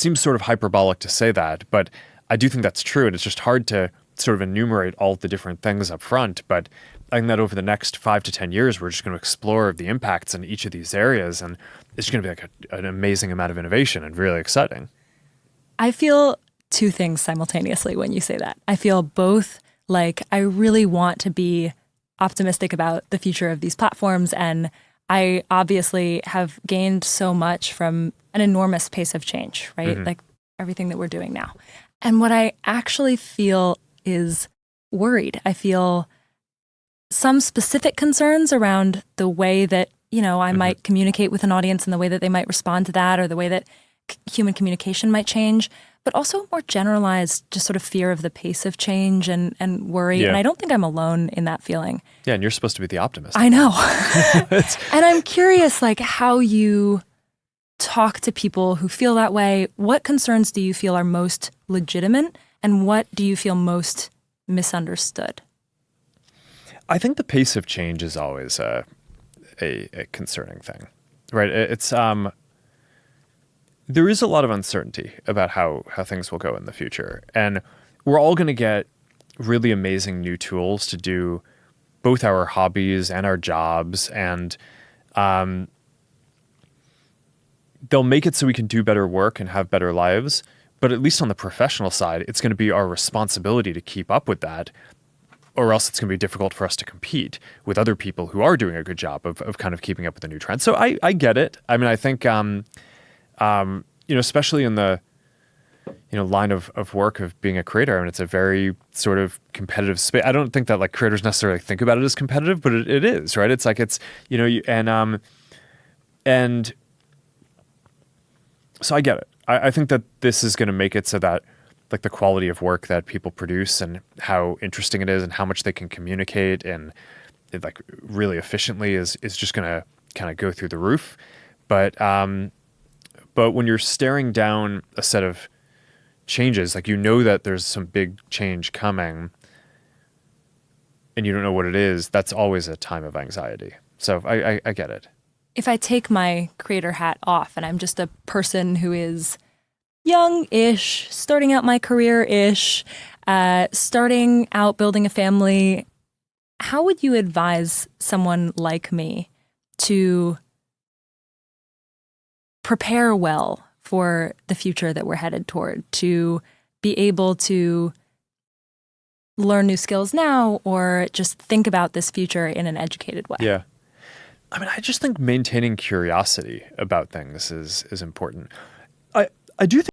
seems sort of hyperbolic to say that, but I do think that's true. And it's just hard to sort of enumerate all the different things up front. But I think that over the next 5 to 10 years, we're just going to explore the impacts in each of these areas. And it's going to be like an amazing amount of innovation and really exciting. I feel two things simultaneously when you say that. I feel both like I really want to be optimistic about the future of these platforms. And I obviously have gained so much from an enormous pace of change, right? Mm-hmm. Like everything that we're doing now. And what I actually feel is worried. I feel some specific concerns around the way that, I mm-hmm. might communicate with an audience and the way that they might respond to that, or the way that human communication might change, but also more generalized, just sort of fear of the pace of change and worry. Yeah. And I don't think I'm alone in that feeling. Yeah, and you're supposed to be the optimist. I know. And I'm curious, like, how you talk to people who feel that way. What concerns do you feel are most legitimate, and what do you feel most misunderstood? I think the pace of change is always a concerning thing, right? It's there is a lot of uncertainty about how things will go in the future, and we're all going to get really amazing new tools to do both our hobbies and our jobs, and they'll make it so we can do better work and have better lives. But at least on the professional side, it's going to be our responsibility to keep up with that, or else it's going to be difficult for us to compete with other people who are doing a good job of kind of keeping up with the new trends. So I get it. I mean, I think, especially in the, line of work of being a creator, I mean, it's a very sort of competitive space. I don't think that like creators necessarily think about it as competitive, but it is, right? It's like, and so I get it. I think that this is going to make it so that like the quality of work that people produce and how interesting it is and how much they can communicate and like really efficiently is just going to kind of go through the roof. But when you're staring down a set of changes, like that there's some big change coming and you don't know what it is, that's always a time of anxiety. So I get it. If I take my creator hat off and I'm just a person who is young-ish, starting out my career-ish, starting out building a family, how would you advise someone like me to prepare well for the future that we're headed toward, to be able to learn new skills now or just think about this future in an educated way? Yeah. I mean, I just think maintaining curiosity about things is important. I do think